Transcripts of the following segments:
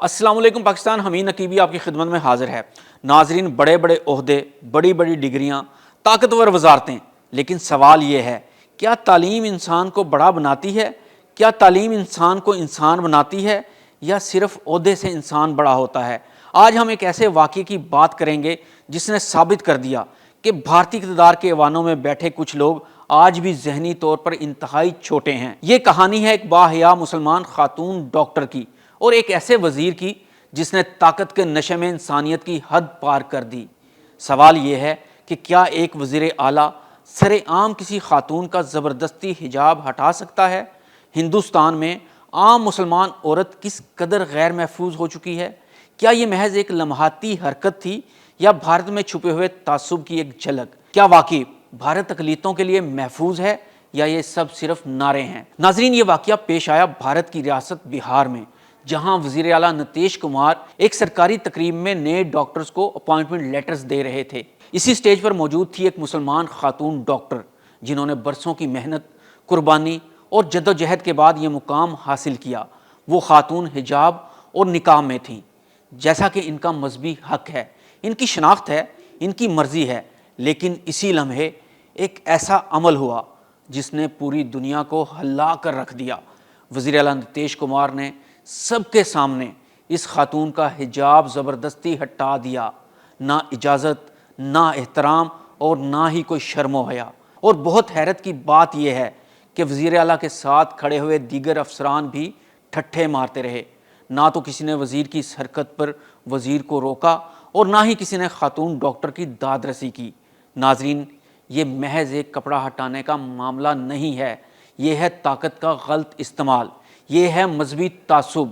السلام علیکم پاکستان، حمید نقیبی آپ کی خدمت میں حاضر ہے۔ ناظرین، بڑے بڑے عہدے، بڑی بڑی ڈگریاں، طاقتور وزارتیں، لیکن سوال یہ ہے، کیا تعلیم انسان کو بڑا بناتی ہے؟ کیا تعلیم انسان کو انسان بناتی ہے یا صرف عہدے سے انسان بڑا ہوتا ہے؟ آج ہم ایک ایسے واقعے کی بات کریں گے جس نے ثابت کر دیا کہ بھارتی اقتدار کے ایوانوں میں بیٹھے کچھ لوگ آج بھی ذہنی طور پر انتہائی چھوٹے ہیں۔ یہ کہانی ہے ایک باحیا مسلمان خاتون ڈاکٹر کی اور ایک ایسے وزیر کی جس نے طاقت کے نشے میں انسانیت کی حد پار کر دی۔ سوال یہ ہے کہ کیا ایک وزیر اعلیٰ سر عام کسی خاتون کا زبردستی حجاب ہٹا سکتا ہے؟ ہندوستان میں عام مسلمان عورت کس قدر غیر محفوظ ہو چکی ہے؟ کیا یہ محض ایک لمحاتی حرکت تھی یا بھارت میں چھپے ہوئے تعصب کی ایک جھلک؟ کیا واقعی بھارت اقلیتوں کے لیے محفوظ ہے یا یہ سب صرف نعرے ہیں؟ ناظرین، یہ واقعہ پیش آیا بھارت کی ریاست بہار میں، جہاں وزیر اعلیٰ نتیش کمار ایک سرکاری تقریب میں نئے ڈاکٹرز کو اپائنٹمنٹ لیٹرز دے رہے تھے۔ اسی سٹیج پر موجود تھی ایک مسلمان خاتون ڈاکٹر جنہوں نے برسوں کی محنت، قربانی اور جدوجہد کے بعد یہ مقام حاصل کیا۔ وہ خاتون حجاب اور نقاب میں تھیں، جیسا کہ ان کا مذہبی حق ہے، ان کی شناخت ہے، ان کی مرضی ہے، لیکن اسی لمحے ایک ایسا عمل ہوا جس نے پوری دنیا کو ہلا کر رکھ دیا۔ وزیر اعلیٰ نتیش کمار نے سب کے سامنے اس خاتون کا حجاب زبردستی ہٹا دیا، نہ اجازت، نہ احترام اور نہ ہی کوئی شرم و حیا۔ اور بہت حیرت کی بات یہ ہے کہ وزیر اعلیٰ کے ساتھ کھڑے ہوئے دیگر افسران بھی ٹھٹھے مارتے رہے۔ نہ تو کسی نے وزیر کی اس حرکت پر وزیر کو روکا اور نہ ہی کسی نے خاتون ڈاکٹر کی داد رسی کی۔ ناظرین، یہ محض ایک کپڑا ہٹانے کا معاملہ نہیں ہے، یہ ہے طاقت کا غلط استعمال، یہ ہے مذہبی تعصب،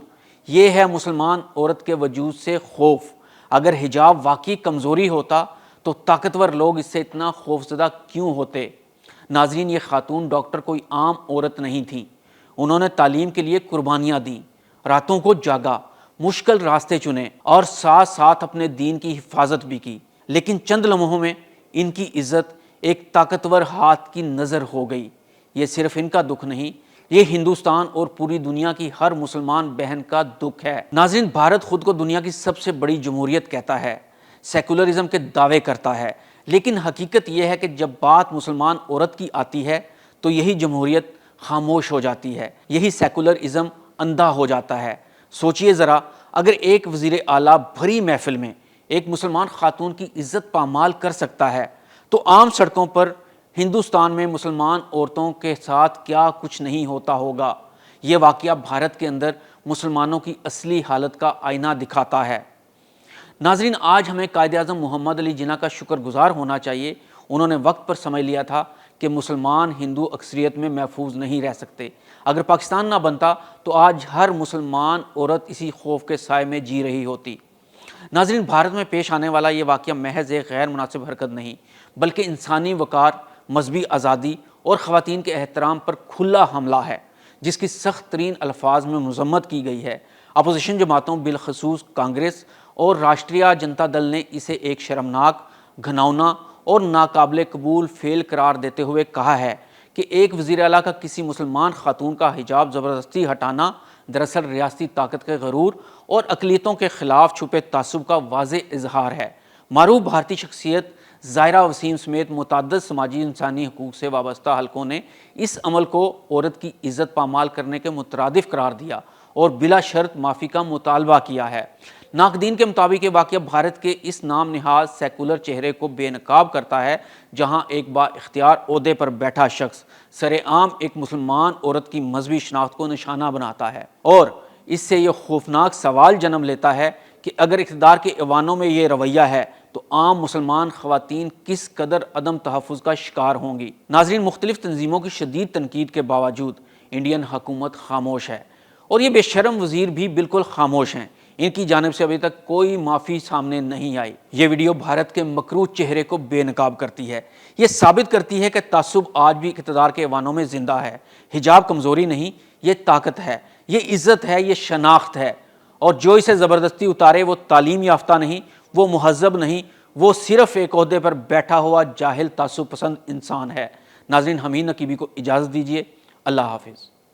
یہ ہے مسلمان عورت کے وجود سے خوف۔ اگر حجاب واقعی کمزوری ہوتا تو طاقتور لوگ اس سے اتنا خوفزدہ کیوں ہوتے؟ ناظرین، یہ خاتون ڈاکٹر کوئی عام عورت نہیں تھی، انہوں نے تعلیم کے لیے قربانیاں دیں، راتوں کو جاگا، مشکل راستے چنے اور ساتھ ساتھ اپنے دین کی حفاظت بھی کی، لیکن چند لمحوں میں ان کی عزت ایک طاقتور ہاتھ کی نظر ہو گئی۔ یہ صرف ان کا دکھ نہیں، یہ ہندوستان اور پوری دنیا کی ہر مسلمان بہن کا دکھ ہے۔ ناظرین، بھارت خود کو دنیا کی سب سے بڑی جمہوریت کہتا ہے، سیکولرزم کے دعوے کرتا ہے، لیکن حقیقت یہ ہے کہ جب بات مسلمان عورت کی آتی ہے تو یہی جمہوریت خاموش ہو جاتی ہے، یہی سیکولرزم اندھا ہو جاتا ہے۔ سوچئے ذرا، اگر ایک وزیر اعلیٰ بھری محفل میں ایک مسلمان خاتون کی عزت پامال کر سکتا ہے تو عام سڑکوں پر ہندوستان میں مسلمان عورتوں کے ساتھ کیا کچھ نہیں ہوتا ہوگا۔ یہ واقعہ بھارت کے اندر مسلمانوں کی اصلی حالت کا آئینہ دکھاتا ہے۔ ناظرین، آج ہمیں قائد اعظم محمد علی جناح کا شکر گزار ہونا چاہیے، انہوں نے وقت پر سمجھ لیا تھا کہ مسلمان ہندو اکثریت میں محفوظ نہیں رہ سکتے۔ اگر پاکستان نہ بنتا تو آج ہر مسلمان عورت اسی خوف کے سائے میں جی رہی ہوتی۔ ناظرین، بھارت میں پیش آنے والا یہ واقعہ محض ایک غیر مناسب حرکت نہیں، بلکہ انسانی وقار، مذہبی آزادی اور خواتین کے احترام پر کھلا حملہ ہے، جس کی سخت ترین الفاظ میں مذمت کی گئی ہے۔ اپوزیشن جماعتوں بالخصوص کانگریس اور راشٹریہ جنتا دل نے اسے ایک شرمناک، گھناؤنا اور ناقابل قبول فعل قرار دیتے ہوئے کہا ہے کہ ایک وزیر اعلیٰ کا کسی مسلمان خاتون کا حجاب زبردستی ہٹانا دراصل ریاستی طاقت کے غرور اور اقلیتوں کے خلاف چھپے تعصب کا واضح اظہار ہے۔ معروف بھارتی شخصیت زائرہ وسیم سمیت متعدد سماجی انسانی حقوق سے وابستہ حلقوں نے اس عمل کو عورت کی عزت پامال کرنے کے مترادف قرار دیا اور بلا شرط معافی کا مطالبہ کیا ہے۔ ناقدین کے مطابق یہ واقعہ بھارت کے اس نام نہاد سیکولر چہرے کو بے نقاب کرتا ہے، جہاں ایک با اختیار عہدے پر بیٹھا شخص سر عام ایک مسلمان عورت کی مذہبی شناخت کو نشانہ بناتا ہے، اور اس سے یہ خوفناک سوال جنم لیتا ہے کہ اگر اقتدار کے ایوانوں میں یہ رویہ ہے تو عام مسلمان خواتین کس قدر عدم تحفظ کا شکار ہوں گی۔ ناظرین، مختلف تنظیموں کی شدید تنقید کے باوجود انڈین حکومت خاموش ہے اور یہ بے شرم وزیر بھی بالکل خاموش ہیں، ان کی جانب سے ابھی تک کوئی معافی سامنے نہیں آئی۔ یہ ویڈیو بھارت کے مکروہ چہرے کو بے نقاب کرتی ہے، یہ ثابت کرتی ہے کہ تعصب آج بھی اقتدار کے ایوانوں میں زندہ ہے۔ حجاب کمزوری نہیں، یہ طاقت ہے، یہ عزت ہے، یہ شناخت ہے، اور جو اسے زبردستی اتارے وہ تعلیم یافتہ نہیں، وہ مہذب نہیں، وہ صرف ایک عہدے پر بیٹھا ہوا جاہل تعصب پسند انسان ہے۔ ناظرین، حمید نقیبی کو اجازت دیجیے، اللہ حافظ۔